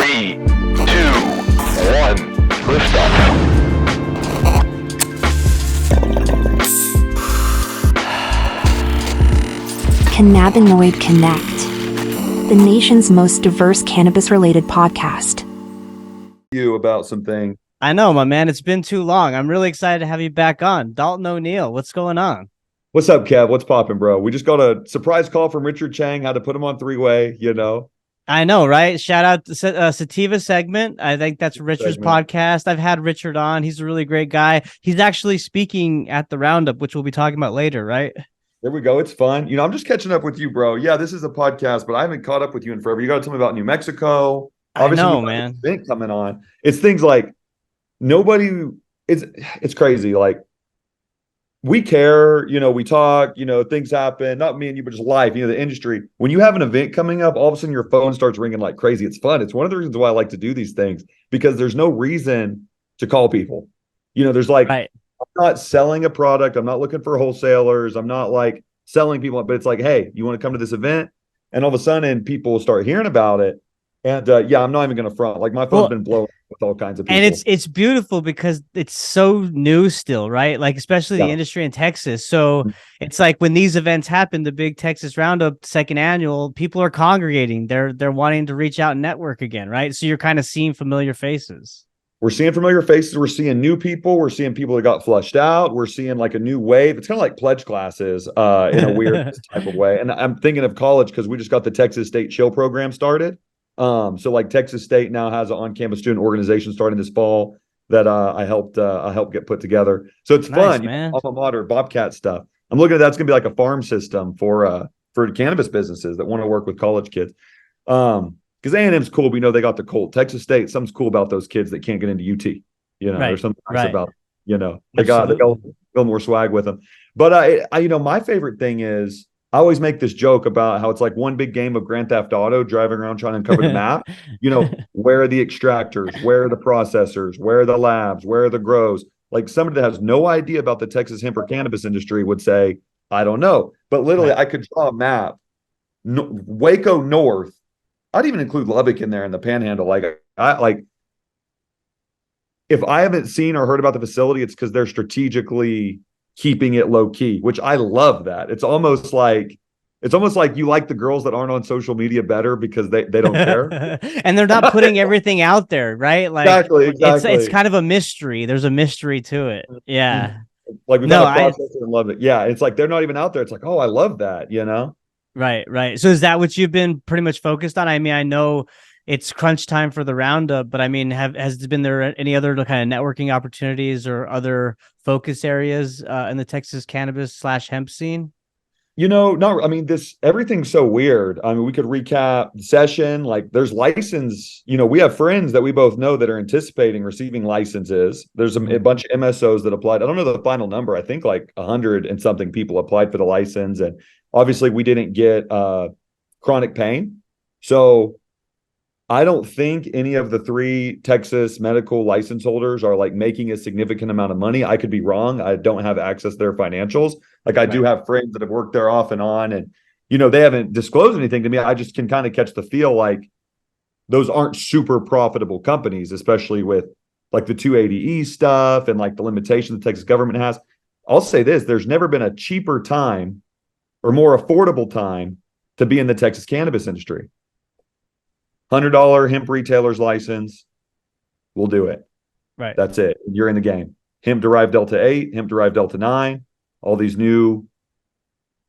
3, 2, 1, liftoff. Cannabinoid Connect, the nation's most diverse cannabis-related podcast. You about something. I know, my man. It's been too long. I'm really excited to have you back on. Daulton O'Neill, what's going on? What's up, Kev? What's popping, bro? We just got a surprise call from Richard Chang. Had to put him on three-way, you know. I know, right? Shout out to Sativa segment. I think that's Richard's podcast. I've had Richard on. He's a really great guy. He's actually speaking at the Roundup, which we'll be talking about later, right? There we go. It's fun. You know, I'm just catching up with you, bro. Yeah, this is a podcast, but I haven't caught up with you in forever. You got to tell me about New Mexico. Obviously, I know, man. Event coming on. It's things like it's crazy. Like, we care, you know, we talk, you know, things happen, not me and you, but just life, you know, the industry. When you have an event coming up, all of a sudden your phone starts ringing like crazy. It's fun. It's one of the reasons why I like to do these things, because there's no reason to call people. You know, there's like, right. I'm not selling a product. I'm not looking for wholesalers. I'm not like selling people, but it's like, hey, you want to come to this event? And all of a sudden people start hearing about it. And yeah, I'm not even going to front. Like, my phone's been blowing with all kinds of people. And it's beautiful because it's so new still, right? Like, especially the industry in Texas. So it's like when these events happen, the big Texas Roundup second annual, people are congregating. They're wanting to reach out and network again, right? So you're kind of seeing familiar faces. We're seeing familiar faces. We're seeing new people. We're seeing people that got flushed out. We're seeing like a new wave. It's kind of like pledge classes in a weird type of way. And I'm thinking of college because we just got the Texas State Chill program started. So like Texas State now has an on-campus student organization starting this fall that I helped get put together. So it's fun, man. Alma mater, Bobcat stuff. I'm looking at that's gonna be like a farm system for cannabis businesses that want to work with college kids. Because A&M's cool, but you know they got the Colt. Texas State, something's cool about those kids that can't get into UT. You know, there's something nice about, you know, they got a little more swag with them. But I you know, my favorite thing is, I always make this joke about how it's like one big game of Grand Theft Auto, driving around trying to uncover the map. You know, where are the extractors? Where are the processors? Where are the labs? Where are the grows? Like, somebody that has no idea about the Texas hemp or cannabis industry would say, I don't know. But literally, I could draw a map. Waco North. I'd even include Lubbock in there in the Panhandle. If I haven't seen or heard about the facility, it's because they're strategically keeping it low key, which I love that. It's almost like you like the girls that aren't on social media better because they don't care. And they're not putting everything out there, right? Like, exactly. It's kind of a mystery. There's a mystery to it. Yeah. Like, we've got a processor and love it. Yeah. It's like they're not even out there. It's like, oh, I love that, you know? Right. So is that what you've been pretty much focused on? I mean, I know it's crunch time for the Roundup, but I mean, has there any other kind of networking opportunities or other focus areas in the Texas cannabis / hemp scene? You know, no, I mean, everything's so weird. I mean, we could recap the session. Like, there's license, you know, we have friends that we both know that are anticipating receiving licenses. There's a bunch of MSOs that applied. I don't know the final number. I think like 100 and something people applied for the license. And obviously we didn't get chronic pain. So I don't think any of the 3 Texas medical license holders are like making a significant amount of money. I could be wrong. I don't have access to their financials. Like, I do have friends that have worked there off and on, and, you know, they haven't disclosed anything to me. I just can kind of catch the feel like those aren't super profitable companies, especially with like the 280E stuff and like the limitations the Texas government has. I'll say this, there's never been a cheaper time or more affordable time to be in the Texas cannabis industry. $100 hemp retailer's license, we'll do it. Right. That's it. You're in the game. Hemp-derived Delta 8, hemp-derived Delta 9, all these new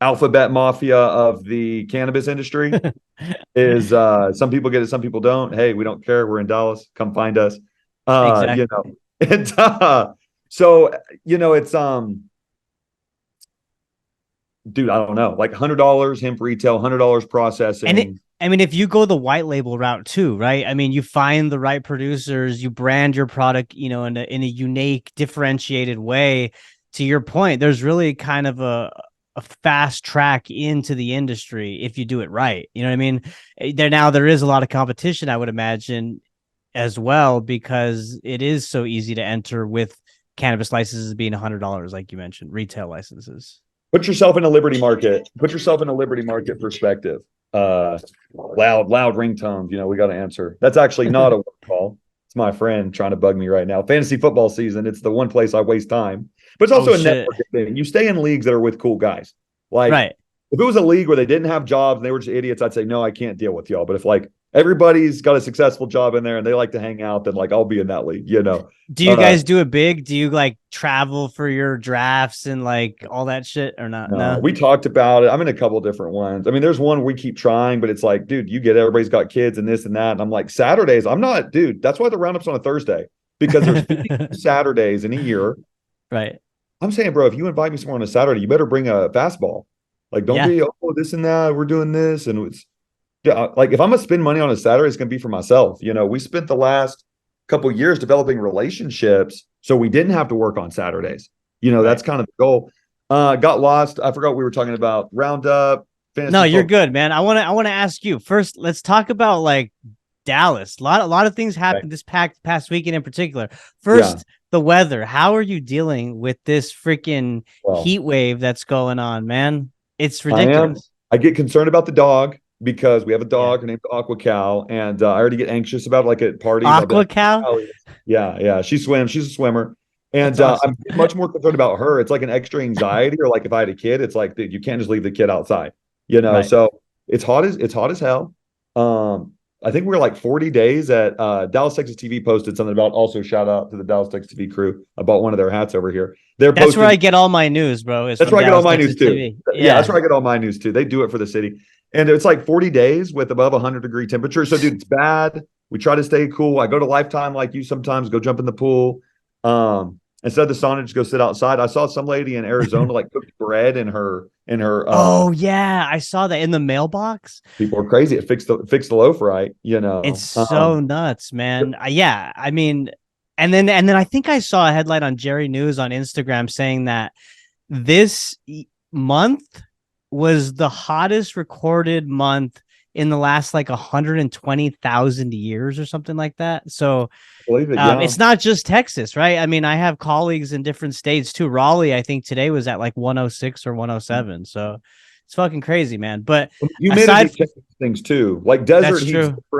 alphabet mafia of the cannabis industry is some people get it, some people don't. Hey, we don't care. We're in Dallas. Come find us. Exactly. You know. And so, you know, it's dude, I don't know, like $100 hemp retail, $100 processing. I mean, if you go the white label route too, right? I mean, you find the right producers, you brand your product, you know, in a unique, differentiated way. To your point, there's really kind of a fast track into the industry if you do it right. You know what I mean? There is a lot of competition, I would imagine, as well, because it is so easy to enter with cannabis licenses being $100, like you mentioned, retail licenses. Put yourself in a liberty market. Put yourself in a liberty market perspective. loud ringtones. We got to answer. That's actually not a work call. It's my friend trying to bug me right now. Fantasy football season. It's the one place I waste time, but it's also a networking thing. You stay in leagues that are with cool guys. Like, right. If it was a league where they didn't have jobs and they were just idiots, I'd say, no, I can't deal with y'all. But if like everybody's got a successful job in there and they like to hang out, then like I'll be in that league, Do you guys do it big? Do you like travel for your drafts and like all that shit or not? No. We talked about it. I'm in a couple different ones. I mean, there's one we keep trying, but it's like, dude, you get everybody's got kids and this and that. And I'm like, Saturdays, I'm not, dude. That's why the roundup's on a Thursday, because there's 50 Saturdays in a year. Right. I'm saying, bro, if you invite me somewhere on a Saturday, you better bring a fastball. Like, don't be, this and that. We're doing this. And it's like, if I'm going to spend money on a Saturday, it's going to be for myself. We spent the last couple of years developing relationships so we didn't have to work on Saturdays. That's kind of the goal. Got lost. I forgot we were talking about Roundup. No, you're good, man. I want to ask you first. Let's talk about like Dallas. A lot of things happened this past weekend in particular. First, the weather. How are you dealing with this freaking heat wave that's going on, man? It's ridiculous. I get concerned about the dog because we have a dog. Her name's Aqua Cow, and I already get anxious about it, like at parties. Aqua Cow? Oh, yeah. She swims. She's a swimmer. And awesome. I'm much more concerned about her. It's like an extra anxiety, or like if I had a kid, it's like, dude, you can't just leave the kid outside, Right. So it's hot as hell. I think we were like 40 days at Dallas, Texas TV posted something about, also shout out to the Dallas, Texas TV crew. I bought one of their hats over here. That's where I get all my news, bro. That's where I get all my news too. Yeah, that's where I get all my news too. They do it for the city. And it's like 40 days with above 100-degree temperature. So, dude, it's bad. We try to stay cool. I go to Lifetime like you sometimes, go jump in the pool. Instead of the sauna, just go sit outside. I saw some lady in Arizona like cooked bread in her. Oh yeah, I saw that in the mailbox. People are crazy. It fixed the loaf right. It's so nuts, man. Yeah, I mean, and then I think I saw a headline on Jerry News on Instagram saying that this month was the hottest recorded month in the last like 120,000 years or something like that. So it's not just Texas, right? I mean, I have colleagues in different states too. Raleigh, I think today was at like 106 or 107. So it's fucking crazy, man. But humidity things too, like desert heat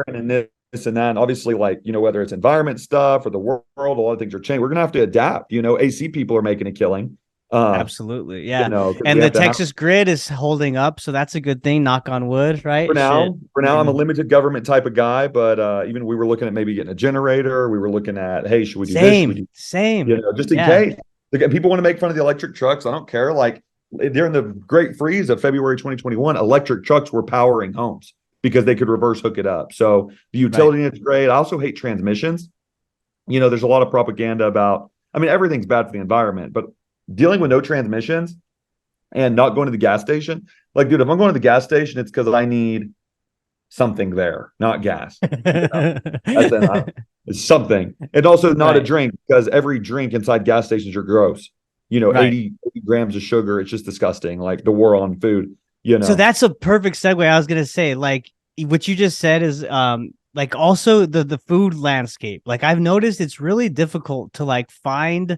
and this and that. And obviously, like, whether it's environment stuff or the world, a lot of things are changing. We're gonna have to adapt. AC people are making a killing. Absolutely, yeah. And the Texas grid is holding up, so that's a good thing. Knock on wood, right? For now, I'm a limited government type of guy, but even we were looking at maybe getting a generator. We were looking at, hey, should we do this? Same. Just in case. People want to make fun of the electric trucks. I don't care. Like during the great freeze of February 2021, electric trucks were powering homes because they could reverse hook it up. So the utility is great. I also hate transmissions. There's a lot of propaganda about. I mean, everything's bad for the environment, but dealing with no transmissions and not going to the gas station. Like, dude, if I'm going to the gas station, it's because I need something there, not gas. It's something. And also not a drink, because every drink inside gas stations are gross. 80 grams of sugar. It's just disgusting. Like the war on food, So that's a perfect segue. I was going to say, like, what you just said is, like also the food landscape. Like I've noticed it's really difficult to like find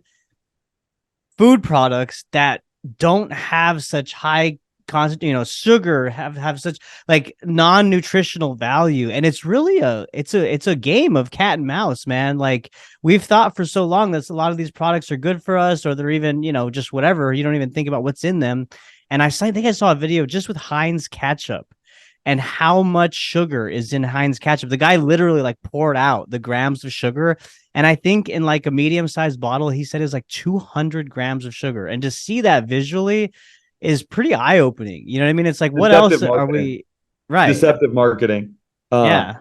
food products that don't have such high content, sugar, have such like non-nutritional value. And it's really it's a game of cat and mouse, man. Like we've thought for so long that a lot of these products are good for us, or they're even, just whatever. You don't even think about what's in them. And I think I saw a video just with Heinz ketchup and how much sugar is in Heinz ketchup. The guy literally like poured out the grams of sugar. And I think in like a medium-sized bottle, he said is like 200 grams of sugar. And to see that visually is pretty eye-opening. You know what I mean? It's like, what else are we? Right. Deceptive marketing. Yeah.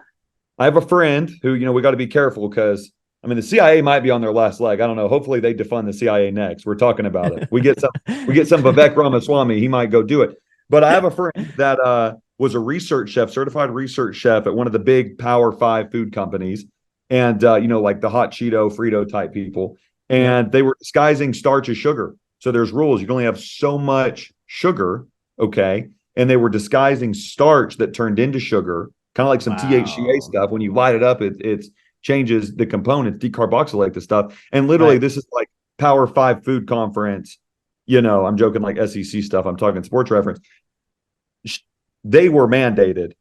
I have a friend who, we got to be careful because, I mean, the CIA might be on their last leg. I don't know. Hopefully they defund the CIA next. We're talking about it. We get some Vivek Ramaswamy. He might go do it. But I have a friend that was a certified research chef at one of the big Power 5 food companies. And, like the hot Cheeto, Frito type people. And they were disguising starch as sugar. So there's rules. You can only have so much sugar. Okay. And they were disguising starch that turned into sugar, kind of like some THCA stuff. When you light it up, it changes the components, decarboxylate the stuff. And literally, this is like Power 5 food conference. I'm joking, like SEC stuff. I'm talking sports reference. they were mandated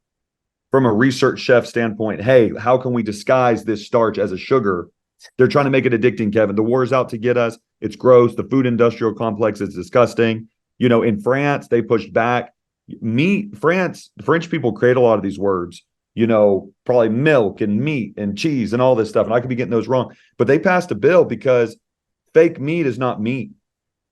from a research chef standpoint. Hey, how can we disguise this starch as a sugar? They're trying to make it addicting, Kevin. The war is out to get us. It's gross. The food industrial complex is disgusting. In France, they pushed back. Meat, French people create a lot of these words, probably milk and meat and cheese and all this stuff. And I could be getting those wrong, but they passed a bill because fake meat is not meat.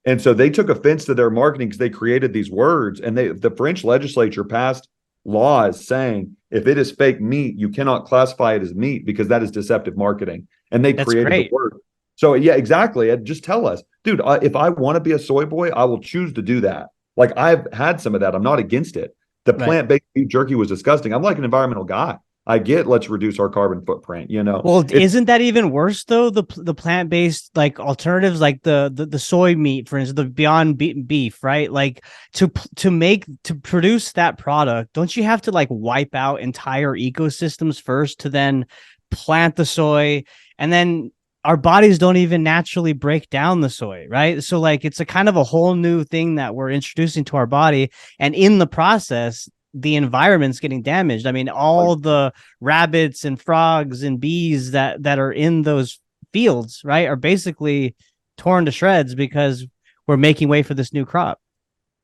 And so they took offense to their marketing because they created these words, and the French legislature passed laws saying if it is fake meat, you cannot classify it as meat because that is deceptive marketing. And they created the word. So yeah, exactly. Just tell us, dude, if I want to be a soy boy, I will choose to do that. Like, I've had some of that. I'm not against it. The plant-based beef jerky was disgusting. I'm like an environmental guy. I get let's reduce our carbon footprint, Well, isn't that even worse though? The plant-based like alternatives, like the soy meat, for instance, the Beyond Beef, right? Like to produce that product, don't you have to like wipe out entire ecosystems first to then plant the soy? And then our bodies don't even naturally break down the soy, right? So like it's a kind of a whole new thing that we're introducing to our body, and in the process the environment's getting damaged. I mean, all the rabbits and frogs and bees that are in those fields, right, are basically torn to shreds because we're making way for this new crop.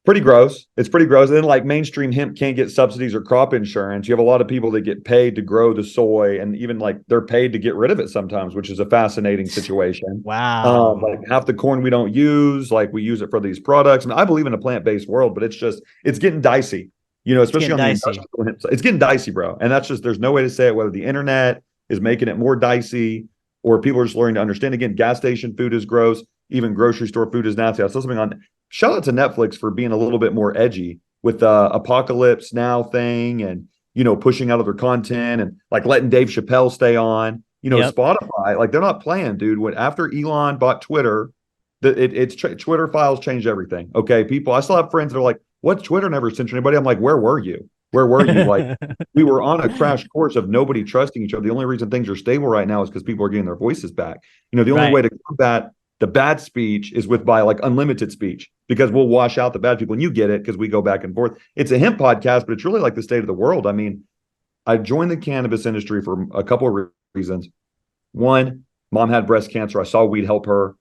Pretty gross. It's pretty gross. And then like mainstream hemp can't get subsidies or crop insurance. You have a lot of people that get paid to grow the soy, and even like they're paid to get rid of it sometimes, which is a fascinating situation. Wow. Like half the corn we don't use, like we use it for these products. I mean, I believe in a plant-based world, but it's getting dicey. Especially on the industrial hemp side. It's getting dicey, bro. And that's just, there's no way to say it, whether the internet is making it more dicey or people are just learning to understand. Again, gas station food is gross. Even grocery store food is nasty. I saw something on, shout out to Netflix for being a little bit more edgy with the Apocalypse Now thing and, pushing out of their content and like letting Dave Chappelle stay on, Spotify, like they're not playing, dude. After Elon bought Twitter, Twitter files changed everything. Okay. People, I still have friends that are like, what's Twitter never censored anybody? I'm like, where were you? Where were you? Like, we were on a crash course of nobody trusting each other. The only reason things are stable right now is because people are getting their voices back. The only way to combat the bad speech is by like unlimited speech, because we'll wash out the bad people, and you get it because we go back and forth. It's a hemp podcast, but it's really like the state of the world. I mean, I joined the cannabis industry for a couple of reasons. One, mom had breast cancer. I saw weed help her.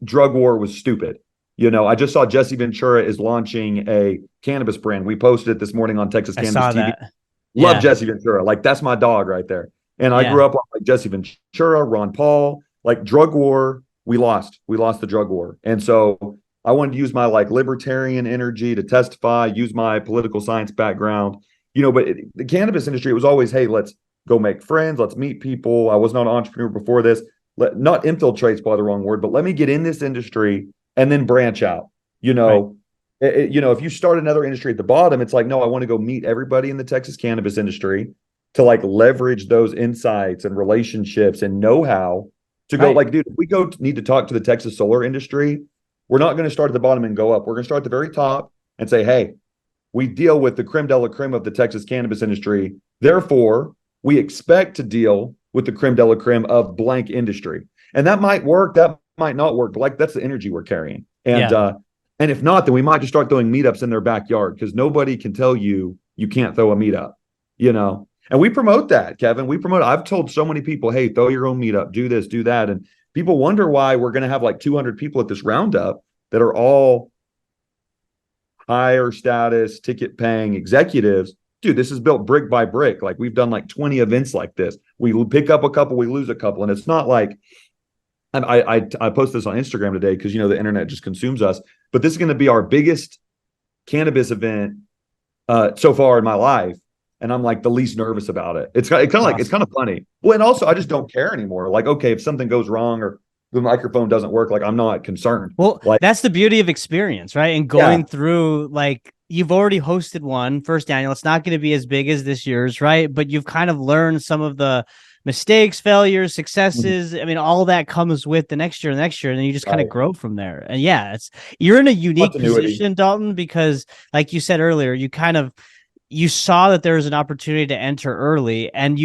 Drug war was stupid. I just saw Jesse Ventura is launching a cannabis brand. We posted it this morning on Texas Cannabis TV. That. Love Jesse Ventura. Like, that's my dog right there. And I grew up on like Jesse Ventura, Ron Paul, like drug war. We lost the drug war. And so I wanted to use my like libertarian energy to testify, use my political science background, but the cannabis industry, it was always, hey, let's go make friends. Let's meet people. I was not an entrepreneur before this. Not infiltrate's probably the wrong word, but let me get in this industry and then branch out. If you start another industry at the bottom, it's like, no, I want to go meet everybody in the Texas cannabis industry to like leverage those insights and relationships and know-how to go like, dude, if we need to talk to the Texas solar industry, we're not going to start at the bottom and go up. We're going to start at the very top and say, hey, we deal with the creme de la creme of the Texas cannabis industry. Therefore, we expect to deal with the creme de la creme of blank industry. And that might work. That might not work, but like that's the energy we're carrying. And if not, then we might just start throwing meetups in their backyard, because nobody can tell you can't throw a meetup, and we promote that, Kevin. I've told so many people, hey, throw your own meetup, do this, do that. And people wonder why we're going to have like 200 people at this roundup that are all higher status, ticket paying executives. Dude, this is built brick by brick. Like, we've done like 20 events like this. We pick up a couple, we lose a couple. And it's not like, and I posted this on Instagram today because, the internet just consumes us. But this is going to be our biggest cannabis event so far in my life. And I'm like the least nervous about it. It's kind of like, it's kind of funny. Well, and also I just don't care anymore. Like, okay, if something goes wrong or the microphone doesn't work, like, I'm not concerned. Well, like, that's the beauty of experience, right? And going through, like, you've already hosted one first annual. It's not going to be as big as this year's, right? But you've kind of learned some of the mistakes, failures, successes. I mean, all that comes with the next year, and then you just kind of grow from there. And you're in a unique position, Daulton, because like you said earlier, you saw that there was an opportunity to enter early, and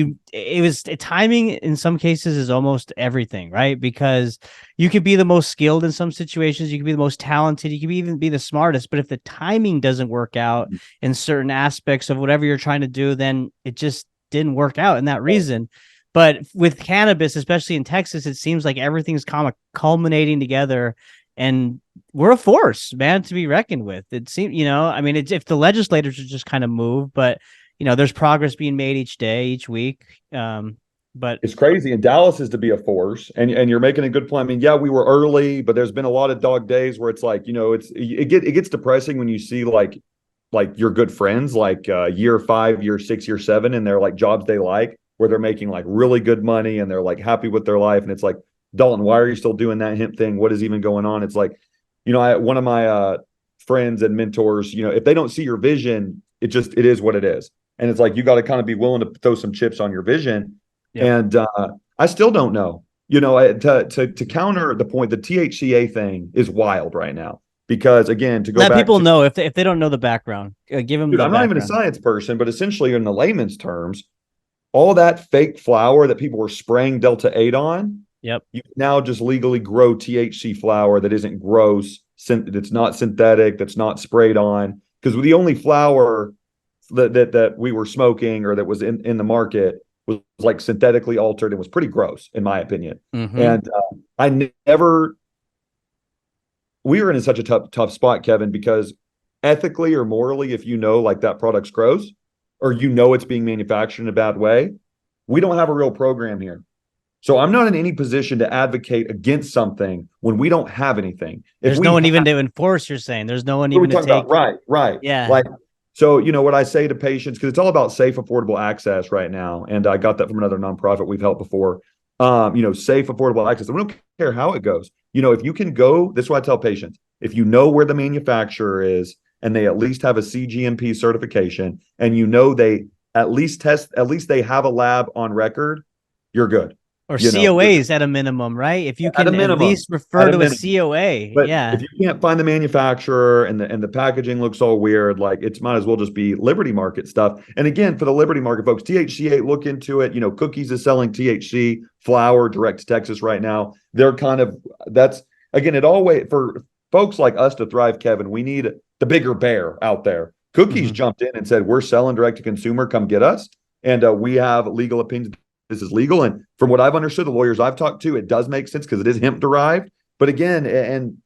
timing in some cases is almost everything, right? Because you could be the most skilled in some situations, you could be the most talented, you could even be the smartest, but if the timing doesn't work out in certain aspects of whatever you're trying to do, then it just didn't work out in that reason. But with cannabis, especially in Texas, it seems like everything's kind of culminating together, and we're a force, man, to be reckoned with. It seems, I mean, if the legislators would just kind of move, but there's progress being made each day, each week. But it's crazy. And Dallas is to be a force, and you're making a good point. I mean, yeah, we were early, but there's been a lot of dog days where it's like, it gets depressing when you see like your good friends, like year 5, year 6, year 7, and they're like jobs they like, where they're making like really good money and they're like happy with their life. And it's like, Daulton, why are you still doing that hemp thing? What is even going on? It's like, one of my friends and mentors, if they don't see your vision, it is what it is. And it's like, you got to kind of be willing to throw some chips on your vision. Yep. And I still don't know, to counter the point, the THCA thing is wild right now. Because again, to go let back, people know if they don't know the background, give them. I'm not even a science person, but essentially, in the layman's terms, all that fake flower that people were spraying Delta-8 on, yep, you now just legally grow THC flower that isn't gross, that's not synthetic, that's not sprayed on. Because the only flower that we were smoking or that was in the market was like synthetically altered and was pretty gross, in my opinion. Mm-hmm. And we were in such a tough spot, Kevin, because ethically or morally, if like that product's gross, or it's being manufactured in a bad way, we don't have a real program here. So I'm not in any position to advocate against something when we don't have anything. There's no one even to enforce, you're saying. There's no one even to take. Right. Yeah. Like, so, what I say to patients, because it's all about safe, affordable access right now. And I got that from another nonprofit we've helped before. Safe, affordable access. And we don't care how it goes. If you can go, this is what I tell patients. If you know where the manufacturer is and they at least have a CGMP certification, and they at least they have a lab on record, you're good. Or COAs at a minimum, right? If you can at least refer to a COA. But yeah. If you can't find the manufacturer and the packaging looks all weird, like it might as well just be Liberty Market stuff. And again, for the Liberty Market folks, THCA, look into it. Cookies is selling THC flower direct to Texas right now. They're it always, for folks like us to thrive, Kevin, we need the bigger bear out there. Cookies jumped in and said, we're selling direct to consumer, come get us. And we have legal opinions. This is legal. And from what I've understood, the lawyers I've talked to, it does make sense because it is hemp derived. But again, and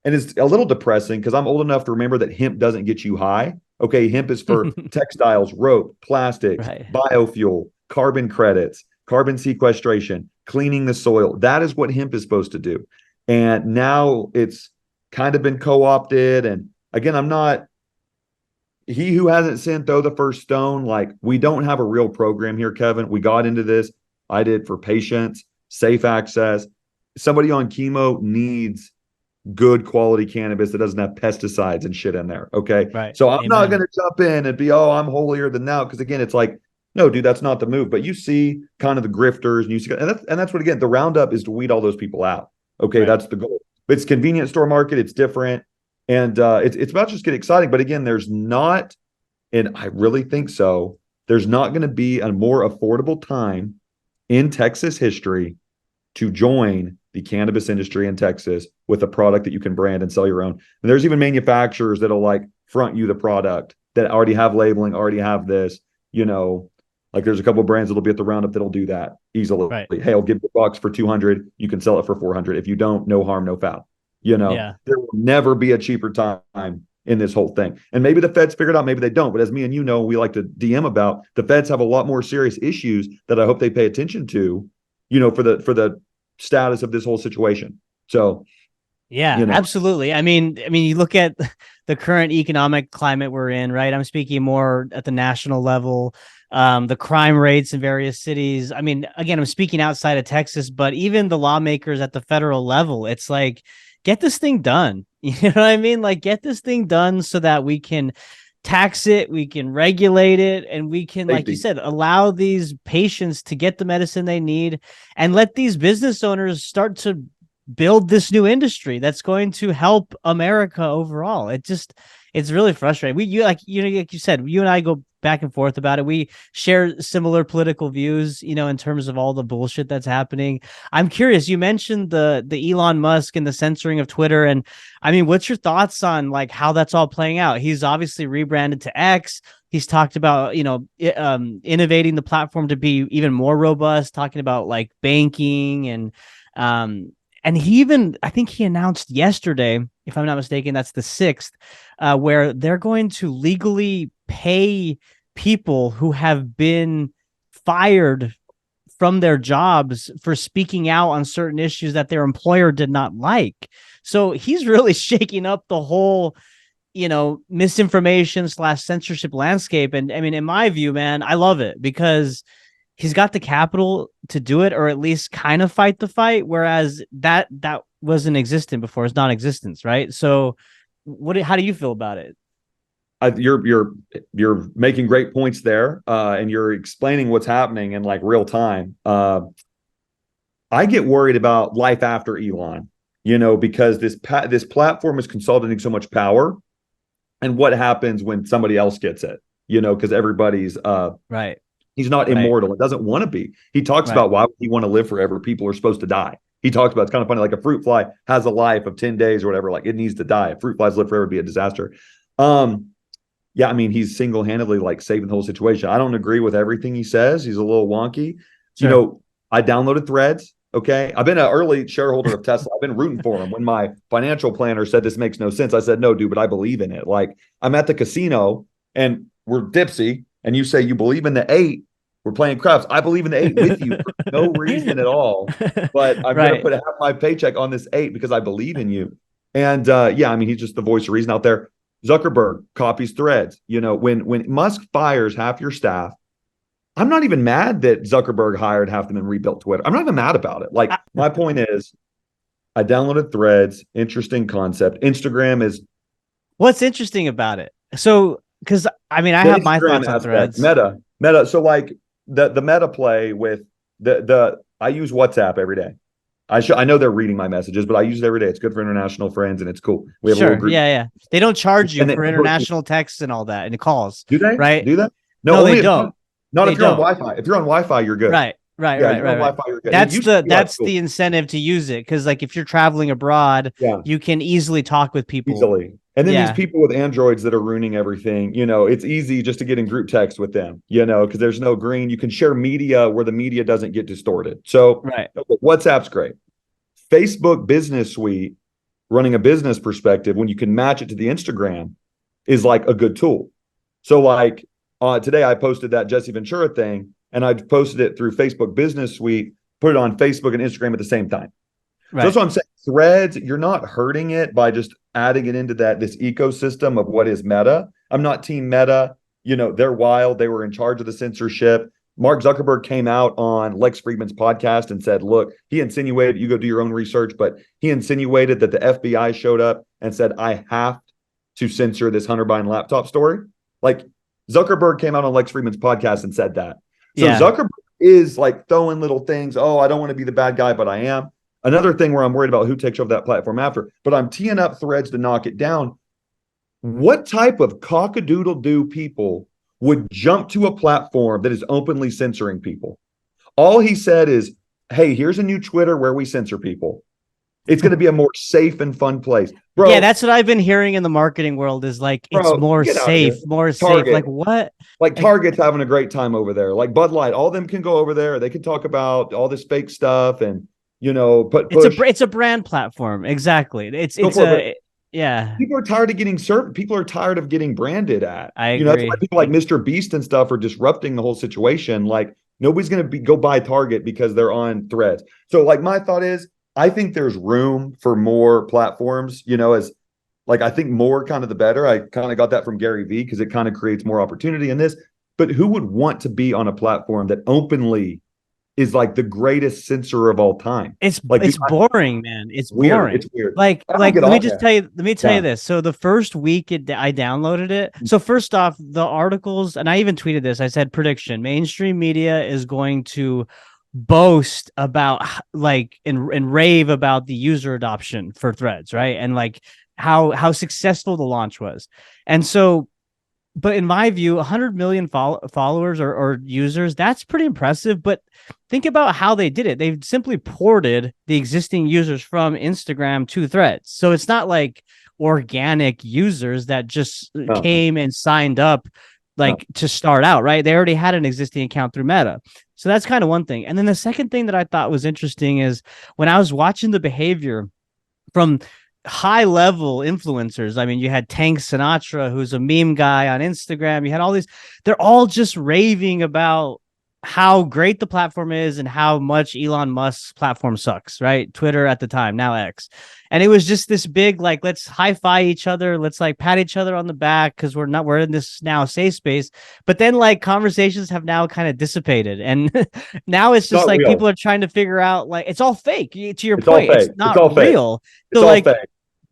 it's a little depressing because I'm old enough to remember that hemp doesn't get you high. Okay. Hemp is for textiles, rope, plastics, right, biofuel, carbon credits, carbon sequestration, cleaning the soil. That is what hemp is supposed to do. And now it's kind of been co-opted. And again, he who hasn't sinned, throw the first stone. Like, we don't have a real program here, Kevin. We got into this. I did for patients, safe access. Somebody on chemo needs good quality cannabis that doesn't have pesticides and shit in there. Okay. Right. So I'm not going to jump in and be, I'm holier than thou. Because again, it's like, no, dude, that's not the move. But you see kind of the grifters, and you see, and that's what, again, the roundup is to weed all those people out. Okay. Right. That's the goal. But it's convenience store market. It's different. And it's about just getting exciting. But again, there's not, and I really think so, there's not going to be a more affordable time in Texas history to join the cannabis industry in Texas with a product that you can brand and sell your own. And there's even manufacturers that'll like front you the product that already have labeling, already have this, like there's a couple of brands that'll be at the roundup that'll do that easily. Right. Hey, I'll give you a box for $200. You can sell it for $400. If you don't, no harm, no foul. There will never be a cheaper time in this whole thing. And maybe the feds figure it out, maybe they don't. But as me and we like to DM about, the feds have a lot more serious issues that I hope they pay attention to, for the status of this whole situation. So yeah, absolutely. I mean, you look at the current economic climate we're in, right? I'm speaking more at the national level, the crime rates in various cities. I mean, again, I'm speaking outside of Texas, but even the lawmakers at the federal level, it's like, get this thing done. You know what I mean? Like, get this thing done so that we can tax it, we can regulate it, and we can, like you said, allow these patients to get the medicine they need, and let these business owners start to build this new industry that's going to help America overall. It's really frustrating. Like you said, you and I go back and forth about it. We share similar political views, in terms of all the bullshit that's happening. I'm curious. You mentioned the Elon Musk and the censoring of Twitter, and I mean, what's your thoughts on like how that's all playing out? He's obviously rebranded to X. He's talked about, innovating the platform to be even more robust, talking about like banking and he even, I think he announced yesterday, if I'm not mistaken, that's the 6th, where they're going to legally pay people who have been fired from their jobs for speaking out on certain issues that their employer did not like. So he's really shaking up the whole, misinformation / censorship landscape. And I mean, in my view, man, I love it because he's got the capital to do it, or at least kind of fight the fight. Whereas that wasn't existent before. It's non-existence, right? So how do you feel about it? You're making great points there, and you're explaining what's happening in like real time. I get worried about life after Elon, because this platform is consolidating so much power, and what happens when somebody else gets it, because everybody's right. He's not immortal. It doesn't want to be. He talks about why would he want to live forever? People are supposed to die. He talks about, it's kind of funny, like a fruit fly has a life of 10 days or whatever. Like it needs to die. If fruit flies live forever, it'd be a disaster. Yeah, I mean, he's single-handedly like saving the whole situation. I don't agree with everything he says. He's a little wonky. Sure. I downloaded Threads. Okay. I've been an early shareholder of Tesla. I've been rooting for him. When my financial planner said this makes no sense, I said, no, dude, but I believe in it. Like I'm at the casino and we're dipsy. And you say you believe in the 8, we're playing craps. I believe in the 8 with you for no reason at all. But I'm going to put half my paycheck on this 8 because I believe in you. And I mean, he's just the voice of reason out there. Zuckerberg copies Threads. When Musk fires half your staff, I'm not even mad that Zuckerberg hired half them and rebuilt Twitter. I'm not even mad about it. Like my point is, I downloaded Threads. Interesting concept. Instagram is. What's interesting about it? So. Because I mean, I have my thoughts on Threads. Meta. So like the Meta play with I use WhatsApp every day. I know they're reading my messages, but I use it every day. It's good for international friends and it's cool. We have a little group. Yeah. They don't charge you for international texts and all that and calls. Do they? Right? Do that? No, they don't. Not if you're on Wi-Fi. If you're on Wi-Fi, you're good. Right. Wi-Fi, you're good. That's the incentive to use it, because like if you're traveling abroad, you can easily talk with people easily. And then these people with Androids that are ruining everything, it's easy just to get in group text with them, because there's no green. You can share media where the media doesn't get distorted. So WhatsApp's great. Facebook Business Suite, running a business perspective, when you can match it to the Instagram, is like a good tool. So like today I posted that Jesse Ventura thing, and I posted it through Facebook Business Suite, put it on Facebook and Instagram at the same time. So that's what I'm saying. Threads, you're not hurting it by just adding it into this ecosystem of what is Meta. I'm not team Meta. They're wild. They were in charge of the censorship. Mark Zuckerberg came out on Lex Friedman's podcast and said, look, he insinuated, you go do your own research, but he insinuated that the FBI showed up and said, I have to censor this Hunter Biden laptop story. Like Zuckerberg came out on Lex Friedman's podcast and said that. So Zuckerberg is like throwing little things. Oh, I don't want to be the bad guy, but I am. Another thing where I'm worried about who takes over that platform after, but I'm teeing up Threads to knock it down. What type of cockadoodle-doo people would jump to a platform that is openly censoring people? All he said is, hey, here's a new Twitter where we censor people. It's going to be a more safe and fun place. Bro, yeah, that's what I've been hearing in the marketing world is like, it's more safe, safe. Like what? Like Target's having a great time over there. Like Bud Light, all of them can go over there. They can talk about all this fake stuff and, it's a brand platform. Exactly. People are tired of getting served. People are tired of getting branded at. I agree. That's why people like Mr. Beast and stuff are disrupting the whole situation. Like nobody's going to go buy Target because they're on Threads. So like my thought is, I think there's room for more platforms, as like, I think more kind of the better. I kind of got that from Gary Vee because it kind of creates more opportunity in this, but who would want to be on a platform that openly is like the greatest censor of all time? It's boring, man. It's weird. Boring. It's weird. Let me tell you this. So the first week I downloaded it. So first off, the articles, and I even tweeted this, I said prediction, mainstream media is going to boast about like and rave about the user adoption for Threads, right? And like how successful the launch was. And so, but in my view, 100 million followers or users, that's pretty impressive. But think about how they did it. They've simply ported the existing users from Instagram to Threads. So it's not like organic users that just came and signed up to start out, right? They already had an existing account through Meta. So that's kind of one thing. And then the second thing that I thought was interesting is when I was watching the behavior from high level influencers. I mean, you had Tank Sinatra, who's a meme guy on Instagram. You had all these, they're all just raving about how great the platform is and how much Elon Musk's platform sucks, right? Twitter at the time, now X. And it was just this big, like, let's high-five each other. Let's like pat each other on the back because we're in this now safe space. But then like conversations have now kind of dissipated. And now it's just like real. People are trying to figure out, like, it's all fake. To your point, it's not real. It's all fake.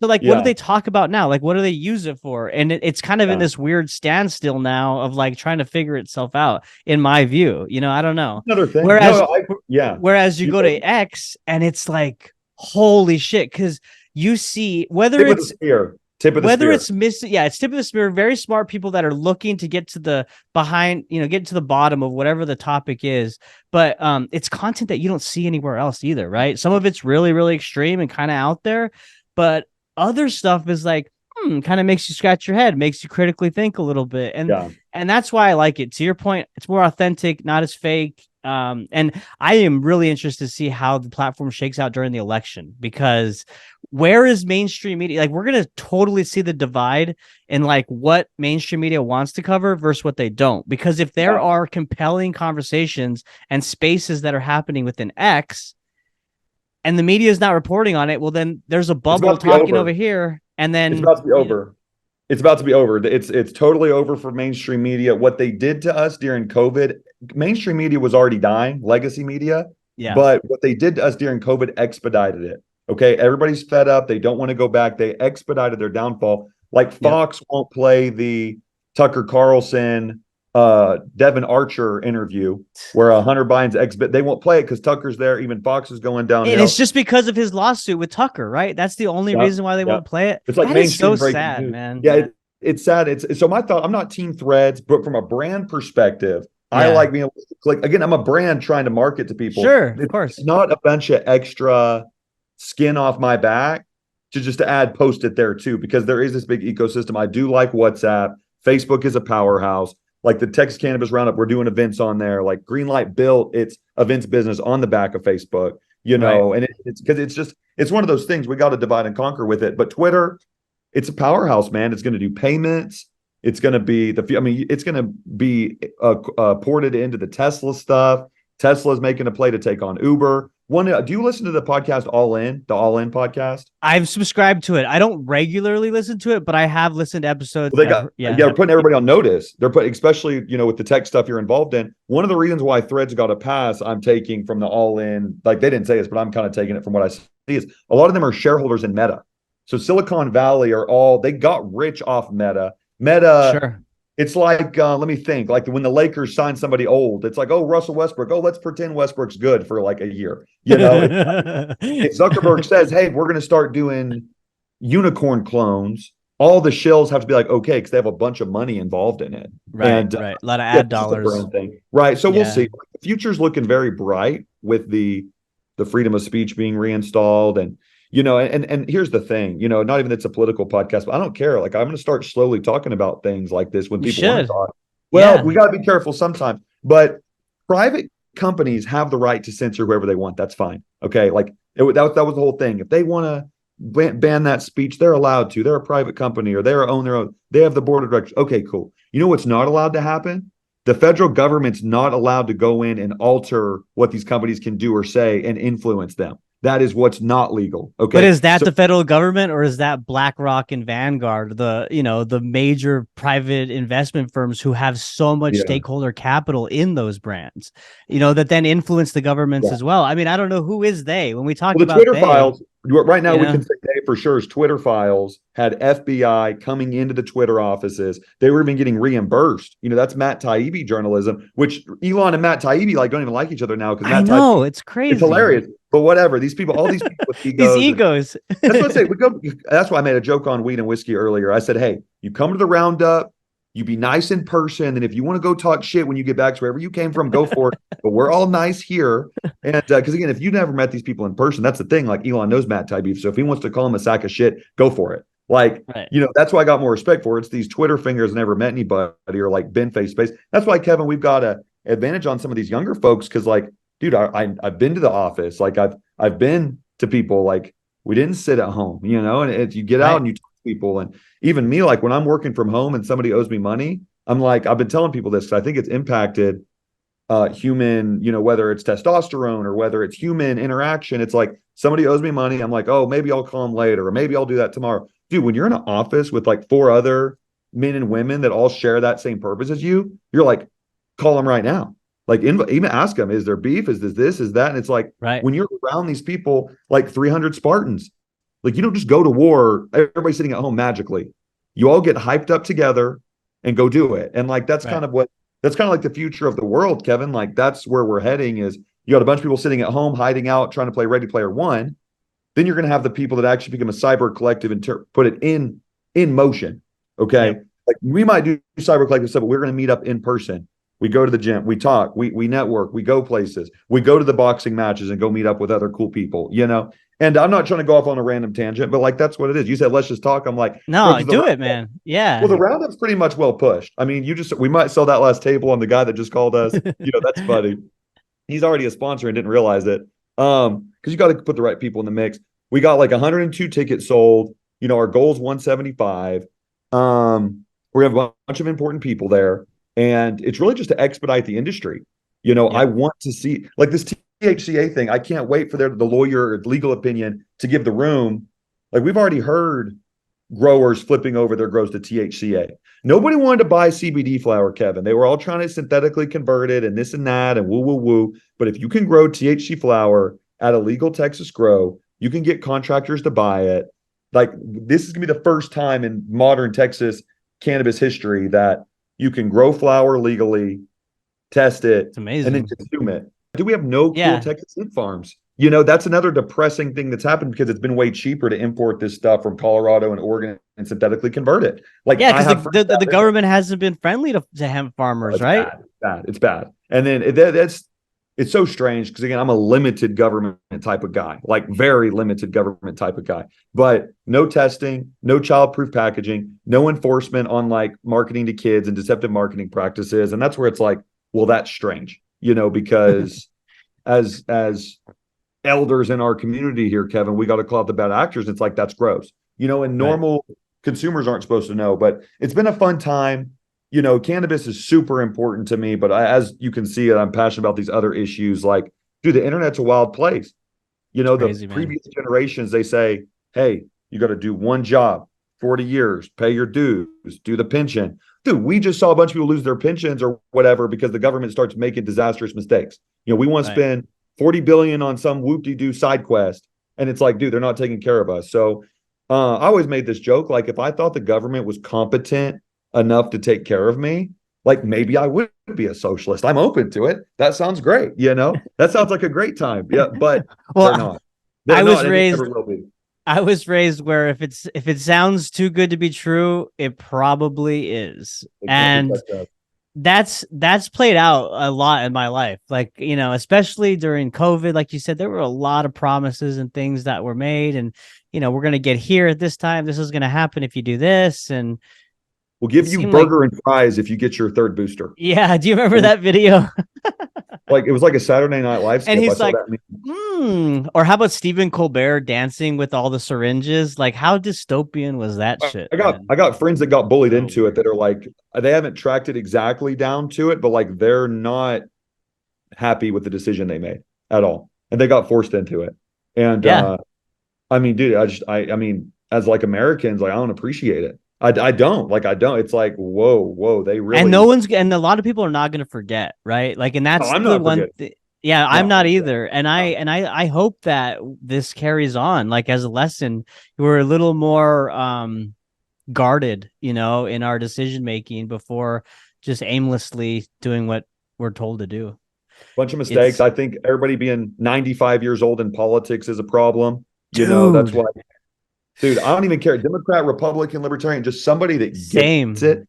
So like, what do they talk about now? Like, what do they use it for? And it's kind of in this weird standstill now of like trying to figure itself out, in my view. I don't know. Another thing. Whereas you go to X and it's like, holy shit, because you see whether it's tip of the spear. Very smart people that are looking to get to the get to the bottom of whatever the topic is. But it's content that you don't see anywhere else either, right? Some of it's really, really extreme and kind of out there, but other stuff is like, kind of makes you scratch your head, makes you critically think a little bit. And that's why I like it. To your point, it's more authentic, not as fake. And I am really interested to see how the platform shakes out during the election, because where is mainstream media? Like, we're going to totally see the divide in like what mainstream media wants to cover versus what they don't. Because if there are compelling conversations and spaces that are happening within X, and the media is not reporting on it, well, then there's a bubble talking over here, and then it's about to be over. It's about to be over. It's totally over for mainstream media. What they did to us during COVID, mainstream media was already dying, legacy media. Yeah. But what they did to us during COVID expedited it. Okay. Everybody's fed up. They don't want to go back. They expedited their downfall. Like Fox won't play the Tucker Carlson, Devin Archer interview where Hunter Biden's they won't play it because Tucker's there. Even Fox is going down. And it's just because of his lawsuit with Tucker, right? That's the only reason why they won't play it. It's like that mainstream is so sad, news. man. Yeah, it's sad. It's so my thought. I'm not team Threads, but from a brand perspective, I like being able to click. Again, I'm a brand trying to market to people. Sure, of course. It's not a bunch of extra skin off my back to add post it there too, because there is this big ecosystem. I do like WhatsApp. Facebook is a powerhouse. Like the Texas Cannabis Roundup, we're doing events on there. Like Greenlight built its events business on the back of Facebook, and it's because it's one of those things we got to divide and conquer with it. But Twitter, it's a powerhouse, man. It's going to do payments. It's going to be it's going to be ported into the Tesla stuff. Tesla's making a play to take on Uber. Do you listen to the podcast the All In podcast? I've subscribed to it. I don't regularly listen to it, but I have listened to episodes. Well, they're putting everybody on notice. They're putting, especially, with the tech stuff you're involved in. One of the reasons why Threads got a pass, I'm taking from the All In, like they didn't say this, but I'm kind of taking it from what I see, is a lot of them are shareholders in Meta. So Silicon Valley they got rich off Meta. Sure. It's like, let me think, like when the Lakers sign somebody old, it's like, oh, Russell Westbrook. Oh, let's pretend Westbrook's good for like a year. If Zuckerberg says, hey, we're going to start doing unicorn clone,s all the shills have to be like, okay, because they have a bunch of money involved in it. Right. A lot of ad dollars. Right. So we'll see. The future's looking very bright with the freedom of speech being reinstalled. And, and here's the thing, not even it's a political podcast, but I don't care. Like, I'm going to start slowly talking about things like this when people want to talk. Well, we got to be careful sometimes, but private companies have the right to censor whoever they want. That's fine. Okay. Like that was the whole thing. If they want to ban that speech, they're allowed to. They're a private company or they're own their own. They have the board of directors. Okay, cool. You know what's not allowed to happen? The federal government's not allowed to go in and alter what these companies can do or say and influence them. That is what's not legal. Okay. But is that the federal government, or is that BlackRock and Vanguard, the major private investment firms who have so much stakeholder capital in those brands, that then influence the governments as well? I mean, I don't know who is they when we talk about the Twitter files. Right now, we can say they for sure is Twitter files had FBI coming into the Twitter offices. They were even getting reimbursed. That's Matt Taibbi journalism, which Elon and Matt Taibbi don't even like each other now because Matt Taibbi, it's crazy. It's hilarious. but whatever. These people, all these people with These egos. egos. That's what I say. That's why I made a joke on weed and whiskey earlier. I said, hey, you come to the roundup, you be nice in person, and if you want to go talk shit when you get back to wherever you came from, go for it. But we're all nice here. And because again, if you never met these people in person, that's the thing. Like Elon knows Matt Taibbi, so if he wants to call him a sack of shit, go for it. Like, Right. That's why I got more respect for it. It's these Twitter fingers never met anybody or like been face to face. That's why, Kevin, we've got a advantage on some of these younger folks because, like, dude, I've been to the office, like I've been to people, like we didn't sit at home, and you get out and you talk to people, and even me, like when I'm working from home and somebody owes me money, I'm like, I've been telling people this because I think it's impacted human, whether it's testosterone or whether it's human interaction. It's like somebody owes me money, I'm like, oh, maybe I'll call them later, or maybe I'll do that tomorrow. Dude, when you're in an office with like 4 other men and women that all share that same purpose as you, you're like, call them right now. Like even ask them, is there beef? Is this, is that? And it's like, when you're around these people, like 300 Spartans, like you don't just go to war, everybody's sitting at home magically. You all get hyped up together and go do it. And like, that's kind of like the future of the world, Kevin. Like that's where we're heading is you got a bunch of people sitting at home, hiding out, trying to play Ready Player One. Then you're going to have the people that actually become a cyber collective and put it in motion. Okay. Yep. Like we might do cyber collective stuff, but we're going to meet up in person. We go to the gym, we talk, we network, we go places, we go to the boxing matches and go meet up with other cool people, And I'm not trying to go off on a random tangent, but like that's what it is. You said let's just talk. I'm like, no, do it, man. Yeah. Well, the roundup's pretty much well pushed. I mean, we might sell that last table on the guy that just called us. That's funny. He's already a sponsor and didn't realize it. Because you got to put the right people in the mix. We got like 102 tickets sold. Our goal is 175. We have a bunch of important people there. And it's really just to expedite the industry. I want to see like this THCA thing. I can't wait for the lawyer or legal opinion to give the room. Like we've already heard growers flipping over their grows to THCA. Nobody wanted to buy CBD flower, Kevin. They were all trying to synthetically convert it and this and that and woo. But if you can grow THC flower at a legal Texas grow, you can get contractors to buy it. Like this is gonna be the first time in modern Texas cannabis history that you can grow flower legally, test it, it's amazing, and then consume it. Do we have no cool Texas hemp farms? That's another depressing thing that's happened because it's been way cheaper to import this stuff from Colorado and Oregon and synthetically convert it. Like, because the government hasn't been friendly to hemp farmers, right? It's bad. And then it's so strange because again, I'm a limited government type of guy, like very limited government type of guy, but no testing, no childproof packaging, no enforcement on like marketing to kids and deceptive marketing practices. And that's where it's like, well, that's strange, because as elders in our community here, Kevin, we got to call out the bad actors. It's like, that's gross, and normal consumers aren't supposed to know, but it's been a fun time. Cannabis is super important to me, but as you can see, I'm passionate about these other issues. Like, dude, the internet's a wild place. Crazy, the previous generations, they say, hey, you got to do one job, 40 years, pay your dues, do the pension. Dude, we just saw a bunch of people lose their pensions or whatever because the government starts making disastrous mistakes. We want to spend 40 billion on some whoop-de-doo side quest. And it's like, dude, they're not taking care of us. So I always made this joke. Like, if I thought the government was competent enough to take care of me, like maybe I would be a socialist. I'm open to it. That sounds great. That sounds like a great time. Yeah. But they're not. I was raised where if it sounds too good to be true, it probably is. And that's played out a lot in my life. Like, especially during COVID, like you said, there were a lot of promises and things that were made. And, we're going to get here at this time. This is going to happen if you do this. And we'll give you burger and fries if you get your third booster. Yeah. Do you remember that video? Like it was like a Saturday Night Live skit. And he's like, or how about Stephen Colbert dancing with all the syringes? Like, how dystopian was that shit? I got friends that got bullied into it that are like, they haven't tracked it exactly down to it, but like they're not happy with the decision they made at all, and they got forced into it. And I mean, dude, I mean, as like Americans, like I don't appreciate it. I don't. It's like, whoa, they really. And a lot of people are not going to forget, right? Like, and that's the one. Yeah, I'm not either. And I hope that this carries on, like as a lesson. We're a little more guarded, in our decision making before just aimlessly doing what we're told to do. Bunch of mistakes. I think everybody being 95 years old in politics is a problem. You know, that's why, dude, I don't even care. Democrat, Republican, Libertarian, just somebody that gets it.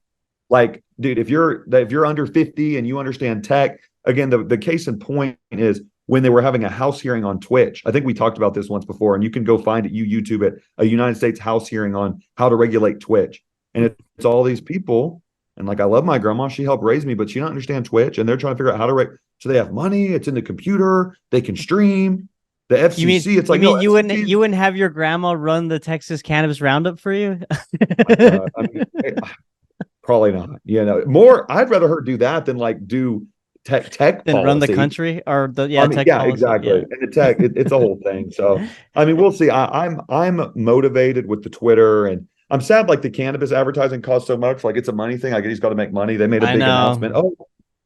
Like, dude, if you're under 50 and you understand tech, again, the case in point is when they were having a House hearing on Twitch. I think we talked about this once before, and you can go find it. You YouTube it, a United States House hearing on how to regulate Twitch. And it's all these people. And like, I love my grandma. She helped raise me, but she don't understand Twitch. And they're trying to figure out how to so they have money. It's in the computer. They can stream. The FCC. It's like, you wouldn't have your grandma run the Texas Cannabis Roundup for you? I mean, probably not. You know, more. I'd rather her do that than like do tech than policy. Run the country or the tech yeah, policy. exactly. Yeah. And the tech, it's a whole thing. So I mean, we'll see. I'm motivated with the Twitter, and I'm sad like the cannabis advertising costs so much. Like it's a money thing. I guess he's got to make money. They made a big announcement. Oh,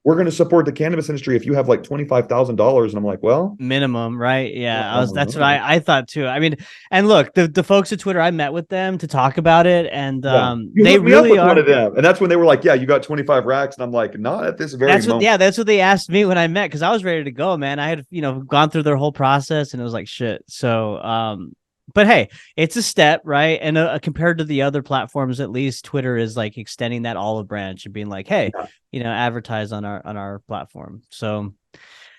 we're going to support the cannabis industry if you have like $25,000. And I'm like, well, minimum, right? Yeah, that's what I thought too. I mean, and look, the folks at Twitter, I met with them to talk about it, and they really are. One of them, and that's when they were like, "Yeah, you got 25 racks," and I'm like, "Not at this very moment." That's what they asked me when I met, because I was ready to go, man. I had gone through their whole process, and it was like shit. So, but hey, it's a step, right? And compared to the other platforms, at least Twitter is like extending that olive branch and being like, hey, advertise on our platform. So,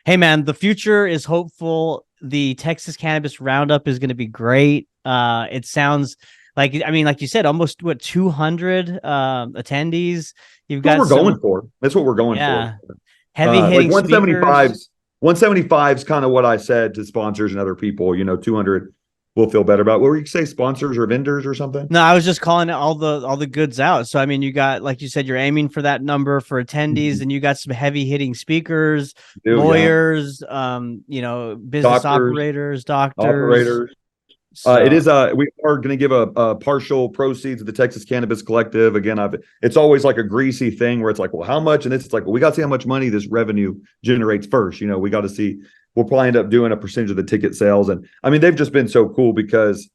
hey, man, the future is hopeful. The Texas Cannabis Roundup is going to be great. It sounds like, I mean, like you said, almost 200 attendees. You've got what we're going for. That's what we're going for. Heavy hitting like 175s. 175 is kind of what I said to sponsors and other people. 200. We'll feel better about. What were you say, sponsors or vendors or something? No, I was just calling all the goods out. So I mean, you got, like you said, you're aiming for that number for attendees, and you got some heavy hitting speakers, lawyers, business operators, doctors. So. It is we are going to give a partial proceeds of the Texas Cannabis Collective. Again, it's always like a greasy thing where it's like, well, how much? And it's like, well, we got to see how much money this revenue generates first. We got to see. We'll probably end up doing a percentage of the ticket sales. And I mean, they've just been so cool because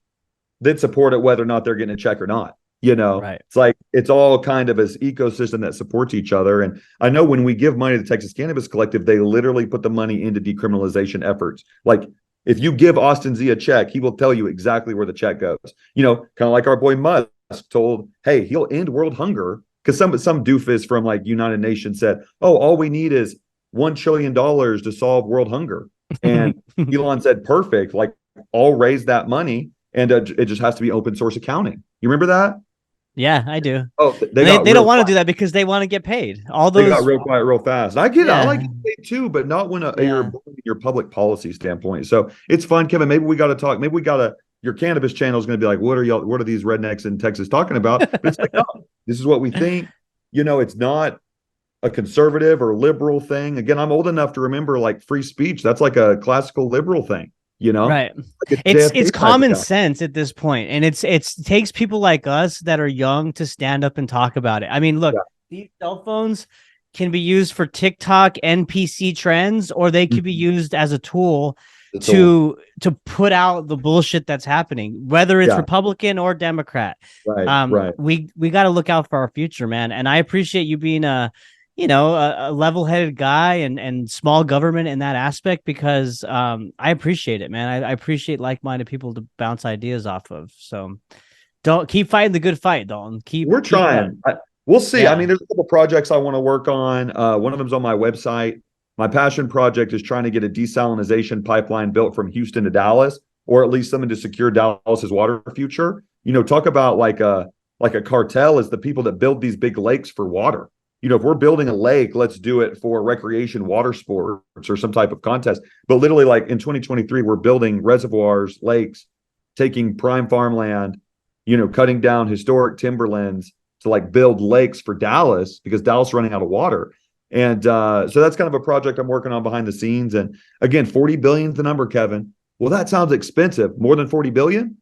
they'd support it whether or not they're getting a check or not. Right. It's like, it's all kind of this ecosystem that supports each other. And I know when we give money to the Texas Cannabis Collective, they literally put the money into decriminalization efforts. Like if you give Austin Z a check, he will tell you exactly where the check goes. Kind of like our boy Musk told, hey, he'll end world hunger. Because some doofus from like United Nations said, oh, all we need is $1 trillion to solve world hunger. And Elon said, perfect. Like, I'll raise that money, and it just has to be open source accounting. You remember that? Yeah, I do. Oh, they don't want to do that because they want to get paid. They got real quiet real fast. I get it. I like it too, but not when you're your public policy standpoint. So it's fun, Kevin. Maybe we got to talk. Maybe we got to. Your cannabis channel is going to be like, what are these rednecks in Texas talking about? But it's like, no, this is what we think. It's not a conservative or liberal thing. Again, I'm old enough to remember like free speech. That's like a classical liberal thing, Right. Like it's common sense at this point. And it takes people like us that are young to stand up and talk about it. I mean, look, these cell phones can be used for TikTok and PC trends, or they could be used as a tool to put out the bullshit that's happening, whether it's Republican or Democrat. Right. We got to look out for our future, man. And I appreciate you being a level-headed guy and small government in that aspect, because I appreciate it, man. I appreciate like-minded people to bounce ideas off of. So don't keep fighting the good fight, Daulton. We're trying. We'll see. Yeah. I mean, there's a couple projects I want to work on. One of them's on my website. My passion project is trying to get a desalinization pipeline built from Houston to Dallas, or at least something to secure Dallas's water future. Talk about like a cartel is the people that build these big lakes for water. If we're building a lake, let's do it for recreation water sports or some type of contest. But literally, like in 2023, we're building reservoirs, lakes, taking prime farmland, cutting down historic timberlands to like build lakes for Dallas, because Dallas is running out of water. And so that's kind of a project I'm working on behind the scenes. And again, 40 billion is the number, Kevin. Well, that sounds expensive. More than 40 billion?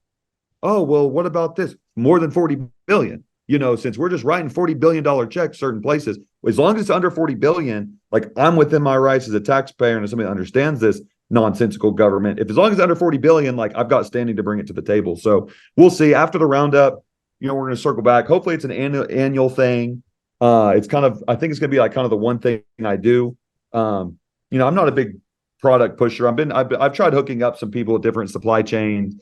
Oh, well, what about this? More than 40 billion. Since we're just writing $40 billion checks certain places, as long as it's under 40 billion, like I'm within my rights as a taxpayer and as somebody that understands this nonsensical government. If as long as it's under 40 billion, like I've got standing to bring it to the table. So we'll see after the roundup. We're going to circle back. Hopefully it's an annual thing. It's kind of, I think it's going to be like kind of the one thing I do. I'm not a big product pusher. I've tried hooking up some people at different supply chains,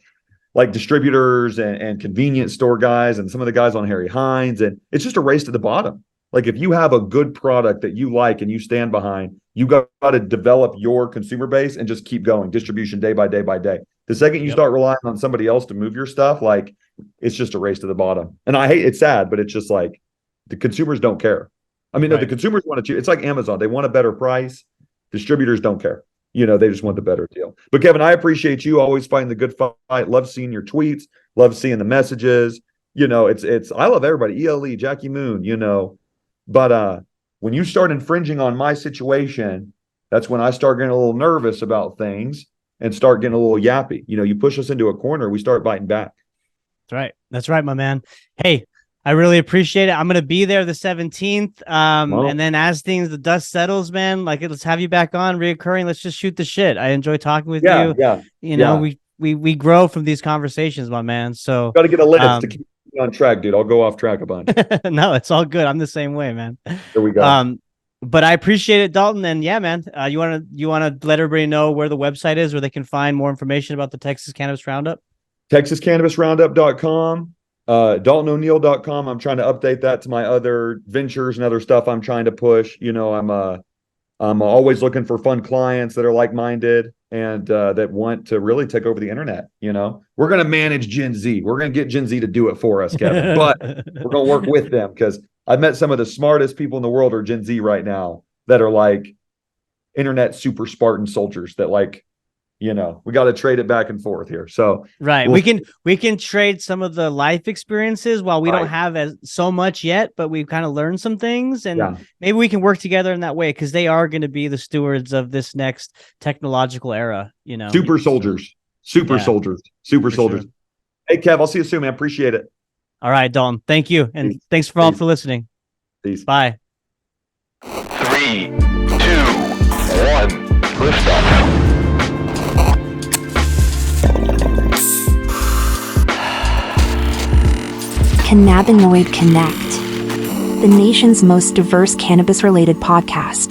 like distributors and convenience store guys and some of the guys on Harry Hines. And it's just a race to the bottom. Like if you have a good product that you like and you stand behind, you got to develop your consumer base and just keep going, distribution day by day by day. The second you start relying on somebody else to move your stuff, like it's just a race to the bottom. And it's sad, but it's just like the consumers don't care. I mean, the consumers want to, it's like Amazon. They want a better price. Distributors don't care. They just want the better deal. But Kevin, I appreciate you always fighting the good fight. Love seeing your tweets. Love seeing the messages. I love everybody. ELE, Jackie Moon, But when you start infringing on my situation, that's when I start getting a little nervous about things and start getting a little yappy. You push us into a corner, we start biting back. That's right. That's right, my man. Hey, I really appreciate it. I'm going to be there the 17th. And then as the dust settles, man, like let's have you back on reoccurring. Let's just shoot the shit. I enjoy talking with you. Yeah. We grow from these conversations, my man. So got to get a list to keep on track, dude. I'll go off track a bunch. No, it's all good. I'm the same way, man. There we go. But I appreciate it, Daulton. And yeah, man, you want to let everybody know where the website is, where they can find more information about the Texas Cannabis Roundup? TexasCannabisRoundup.com. DaultonO'Neill.com. I'm trying to update that to my other ventures and other stuff I'm trying to push. I'm always looking for fun clients that are like-minded and that want to really take over the internet. We're going to manage Gen Z. We're going to get Gen Z to do it for us, Kevin, but we're going to work with them because I've met some of the smartest people in the world are Gen Z right now that are like internet super Spartan soldiers that we got to trade it back and forth here. So we can trade some of the life experiences while we don't have so much yet, but we've kind of learned some things and maybe we can work together in that way because they are going to be the stewards of this next technological era. Super soldiers. Sure. Hey Kev, I'll see you soon, man. Appreciate it. All right, Daulton. Thank you, and thanks for all for listening. Peace. Bye. 3, 2, 1, liftoff. Cannabinoid Connect, the nation's most diverse cannabis-related podcast.